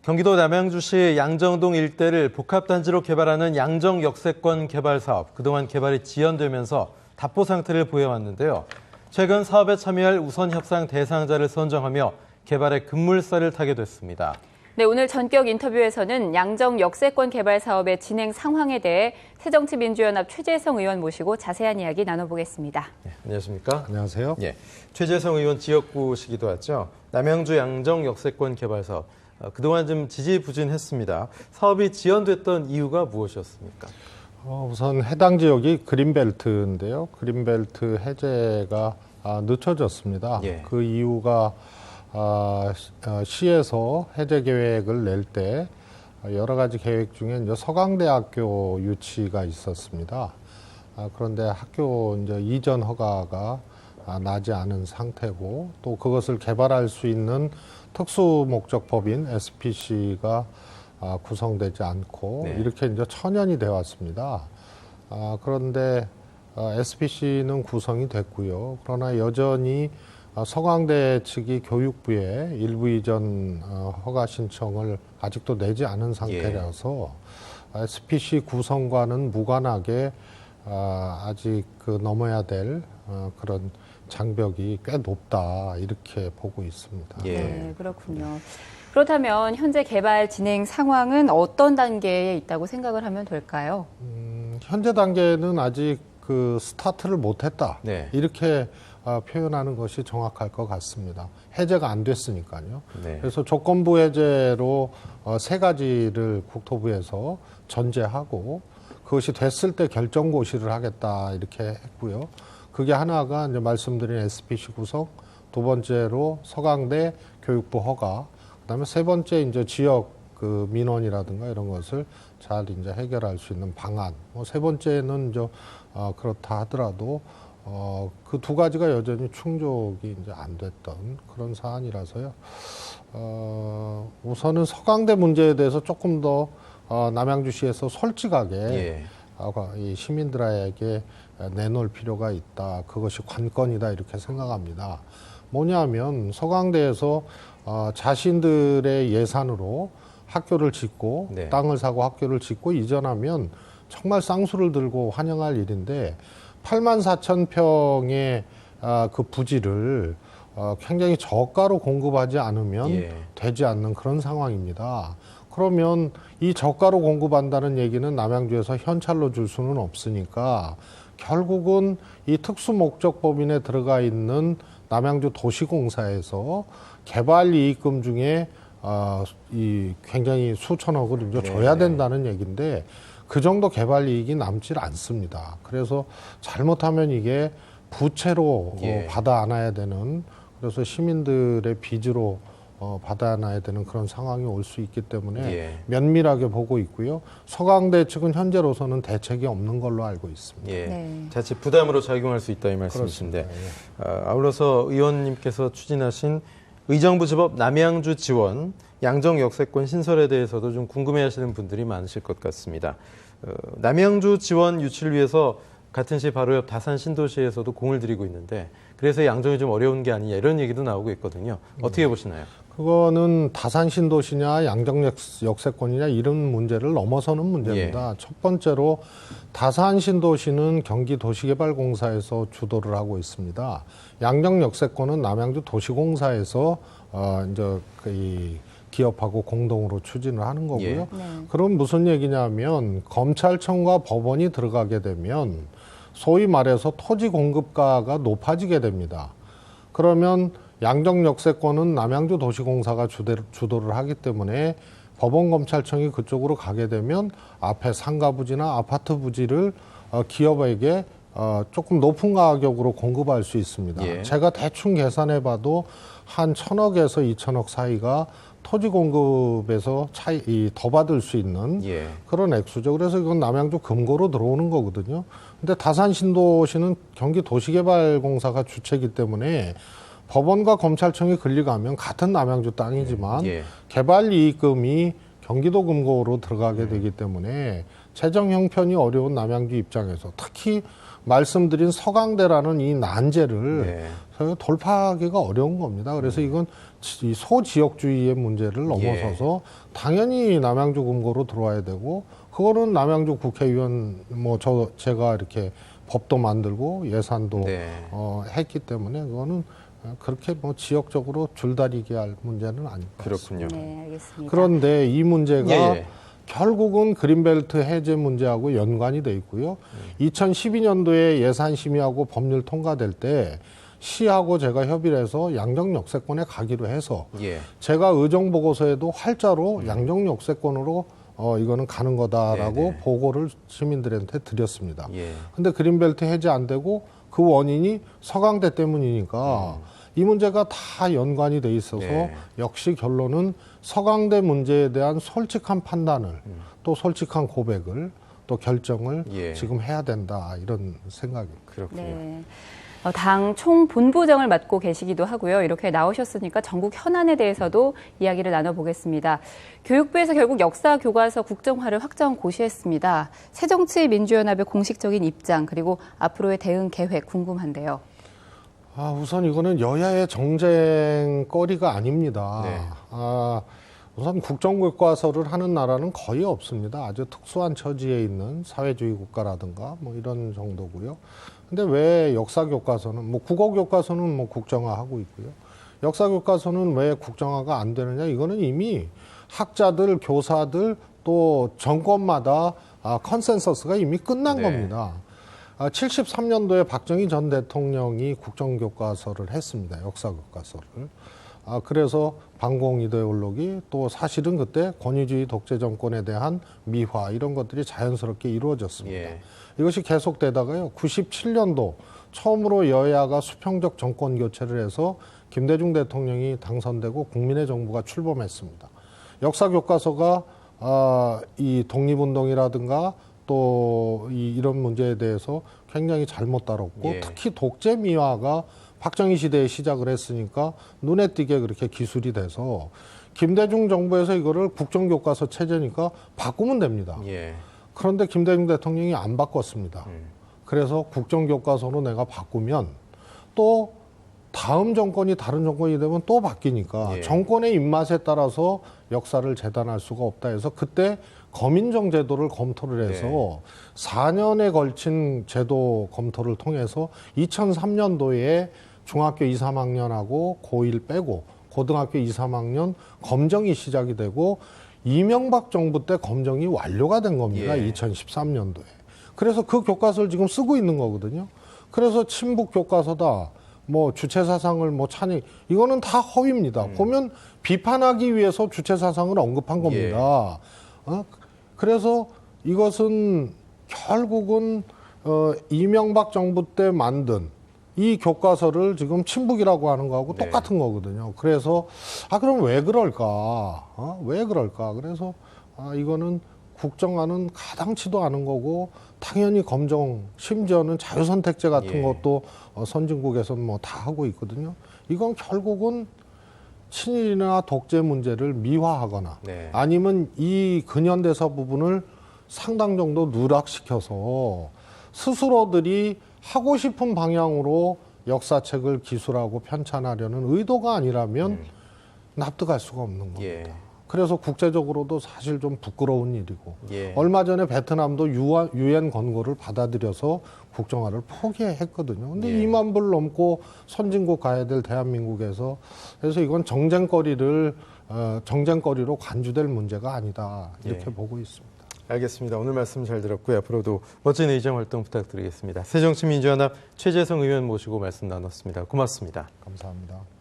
경기도 남양주시 양정동 일대를 복합단지로 개발하는 양정 역세권 개발 사업, 그동안 개발이 지연되면서 답보 상태를 보여왔는데요. 최근 사업에 참여할 우선 협상 대상자를 선정하며 개발의 급물살을 타게 됐습니다. 네, 오늘 전격 인터뷰에서는 양정 역세권 개발 사업의 진행 상황에 대해 새정치민주연합 최재성 의원 모시고 자세한 이야기 나눠보겠습니다. 네, 안녕하십니까? 안녕하세요. 예, 최재성 의원 지역구시기도 하죠. 남양주 양정 역세권 개발 사업. 그동안 좀 지지부진했습니다. 사업이 지연됐던 이유가 무엇이었습니까? 우선 해당 지역이 그린벨트인데요. 그린벨트 해제가 늦춰졌습니다. 예. 그 이유가 시에서 해제 계획을 낼 때 여러 가지 계획 중에 이제 서강대학교 유치가 있었습니다. 그런데 학교 이제 이전 허가가 나지 않은 상태고, 또 그것을 개발할 수 있는 특수목적법인 SPC가 구성되지 않고 네. 이렇게 이제 천연이 되어 왔습니다. 그런데 SPC는 구성이 됐고요. 그러나 여전히 서강대 측이 교육부에 일부 이전 허가 신청을 아직도 내지 않은 상태라서 SPC 구성과는 무관하게 아직 그 넘어야 될 그런 장벽이 꽤 높다, 이렇게 보고 있습니다. 예. 네, 그렇군요. 그렇다면 현재 개발 진행 상황은 어떤 단계에 있다고 생각을 하면 될까요? 현재 단계는 아직 그 스타트를 못했다. 네. 이렇게 표현하는 것이 정확할 것 같습니다. 해제가 안 됐으니까요. 네. 그래서 조건부 해제로 세 가지를 국토부에서 전제하고, 그것이 됐을 때 결정고시를 하겠다, 이렇게 했고요. 그게 하나가 이제 말씀드린 SPC 구성, 두 번째로 서강대 교육부 허가, 그다음에 세 번째 이제 지역 그 민원이라든가 이런 것을 잘 이제 해결할 수 있는 방안. 세 번째는 이제 그렇다 하더라도 그 두 가지가 여전히 충족이 이제 안 됐던 그런 사안이라서요. 우선은 서강대 문제에 대해서 조금 더 남양주시에서 솔직하게 이 시민들에게 내놓을 필요가 있다. 그것이 관건이다, 이렇게 생각합니다. 뭐냐면 서강대에서 자신들의 예산으로 학교를 짓고 땅을 사고 학교를 짓고 이전하면 정말 쌍수를 들고 환영할 일인데, 84,000평의 그 부지를 굉장히 저가로 공급하지 않으면 되지 않는 그런 상황입니다. 그러면 이 저가로 공급한다는 얘기는 남양주에서 현찰로 줄 수는 없으니까 결국은 이 특수목적법인에 들어가 있는 남양주 도시공사에서 개발이익금 중에 이 굉장히 수천억을 이제 줘야 된다는 얘기인데, 그 정도 개발이익이 남질 않습니다. 그래서 잘못하면 이게 부채로 받아 안아야 되는, 그래서 시민들의 빚으로 받아 안아야 되는 그런 상황이 올 수 있기 때문에 면밀하게 보고 있고요. 서강대 측은 현재로서는 대책이 없는 걸로 알고 있습니다. 네. 자칫 부담으로 작용할 수 있다, 이 말씀이신데, 아울러서 의원님께서 추진하신 의정부지법 남양주 지원, 양정 역세권 신설에 대해서도 좀 궁금해하시는 분들이 많으실 것 같습니다. 남양주 지원 유치를 위해서 같은 시 바로 옆 다산 신도시에서도 공을 들이고 있는데, 그래서 양정이 좀 어려운 게 아니냐, 이런 얘기도 나오고 있거든요. 어떻게 보시나요? 그거는 다산 신도시냐 양정 역세권이냐 이런 문제를 넘어서는 문제입니다. 첫 번째로 다산 신도시는 경기도시개발공사에서 주도를 하고 있습니다. 양정 역세권은 남양주 도시공사에서 이제 이 기업하고 공동으로 추진을 하는 거고요. 그럼 무슨 얘기냐면, 검찰청과 법원이 들어가게 되면 소위 말해서 토지 공급가가 높아지게 됩니다. 그러면 양정 역세권은 남양주 도시공사가 주도를 하기 때문에 법원 검찰청이 그쪽으로 가게 되면 앞에 상가 부지나 아파트 부지를 기업에게 조금 높은 가격으로 공급할 수 있습니다. 제가 대충 계산해 봐도 한 1,000억에서 2,000억 사이가 토지 공급에서 더 받을 수 있는 그런 액수죠. 그래서 이건 남양주 금고로 들어오는 거거든요. 근데 다산 신도시는 경기도시개발공사가 주체이기 때문에 법원과 검찰청이 권리가면 같은 남양주 땅이지만 개발 이익금이 경기도 금고로 들어가게 되기 때문에 재정 형편이 어려운 남양주 입장에서, 특히 말씀드린 서강대라는 이 난제를 네. 돌파하기가 어려운 겁니다. 그래서 이건 이 소지역주의의 문제를 넘어서서 당연히 남양주 금고로 들어와야 되고, 그거는 남양주 국회의원 제가 이렇게 법도 만들고 예산도 네. 했기 때문에 그거는 그렇게 지역적으로 줄다리기 할 문제는 아닐 것 같습니다. 그렇군요. 네, 알겠습니다. 그런데 이 문제가 예. 결국은 그린벨트 해제 문제하고 연관이 돼 있고요. 2012년도에 예산 심의하고 법률 통과될 때 시하고 제가 협의를 해서 양정 역세권에 가기로 해서 예. 제가 의정 보고서에도 활자로 양정 역세권으로 이거는 가는 거다라고 네네. 보고를 시민들한테 드렸습니다. 예. 근데 그린벨트 해제 안 되고 그 원인이 서강대 때문이니까 이 문제가 다 연관이 돼 있어서 네. 역시 결론은 서강대 문제에 대한 솔직한 판단을 또 솔직한 고백을 또 결정을 예. 지금 해야 된다, 이런 생각입니다. 그렇군요. 네. 당 총본부장을 맡고 계시기도 하고요. 이렇게 나오셨으니까 전국 현안에 대해서도 이야기를 나눠보겠습니다. 교육부에서 결국 역사 교과서 국정화를 확정 고시했습니다. 새정치민주연합의 공식적인 입장 그리고 앞으로의 대응 계획 궁금한데요. 우선 이거는 여야의 정쟁거리가 아닙니다. 네. 우선 국정교과서를 하는 나라는 거의 없습니다. 아주 특수한 처지에 있는 사회주의 국가라든가 이런 정도고요. 근데 왜 역사교과서는 국어교과서는 국정화하고 있고요. 역사교과서는 왜 국정화가 안 되느냐? 이거는 이미 학자들, 교사들 또 정권마다 컨센서스가 이미 끝난 네. 겁니다. 73년도에 박정희 전 대통령이 국정교과서를 했습니다. 역사교과서를. 그래서 반공 이데올로기 또 사실은 그때 권위주의 독재 정권에 대한 미화 이런 것들이 자연스럽게 이루어졌습니다. 예. 이것이 계속되다가요. 97년도 처음으로 여야가 수평적 정권 교체를 해서 김대중 대통령이 당선되고 국민의 정부가 출범했습니다. 역사교과서가 이 독립운동이라든가 또 이런 문제에 대해서 굉장히 잘못 다뤘고 예. 특히 독재 미화가 박정희 시대에 시작을 했으니까 눈에 띄게 그렇게 기술이 돼서 김대중 정부에서 이거를 국정교과서 체제니까 바꾸면 됩니다. 예. 그런데 김대중 대통령이 안 바꿨습니다. 그래서 국정교과서로 내가 바꾸면 또 다음 정권이 다른 정권이 되면 또 바뀌니까 예. 정권의 입맛에 따라서 역사를 재단할 수가 없다 해서 그때 거민정 제도를 검토를 해서 네. 4년에 걸친 제도 검토를 통해서 2003년도에 중학교 2, 3학년하고 고1 빼고 고등학교 2, 3학년 검정이 시작이 되고 이명박 정부 때 검정이 완료가 된 겁니다. 예. 2013년도에. 그래서 그 교과서를 지금 쓰고 있는 거거든요. 그래서 친북 교과서다. 주체 사상을 찬양, 이거는 다 허위입니다. 보면 비판하기 위해서 주체 사상을 언급한 겁니다. 그래서 이것은 결국은 이명박 정부 때 만든 이 교과서를 지금 친북이라고 하는 거하고 네. 똑같은 거거든요. 그래서 그럼 왜 그럴까? 왜 그럴까? 그래서 이거는 국정화는 가당치도 않은 거고 당연히 검정, 심지어는 자유선택제 같은 예. 것도 선진국에서는 다 하고 있거든요. 이건 결국은 친일이나 독재 문제를 미화하거나 네. 아니면 이 근현대사 부분을 상당 정도 누락시켜서 스스로들이 하고 싶은 방향으로 역사책을 기술하고 편찬하려는 의도가 아니라면 납득할 수가 없는 겁니다. 예. 그래서 국제적으로도 사실 좀 부끄러운 일이고 예. 얼마 전에 베트남도 유엔 권고를 받아들여서 국정화를 포기했거든요. 근데 예. 2만 불 넘고 선진국 가야 될 대한민국에서 그래서 이건 정쟁거리로 간주될 문제가 아니다 이렇게 예. 보고 있습니다. 알겠습니다. 오늘 말씀 잘 들었고요. 앞으로도 멋진 의정 활동 부탁드리겠습니다. 새정치민주연합 최재성 의원 모시고 말씀 나눴습니다. 고맙습니다. 감사합니다.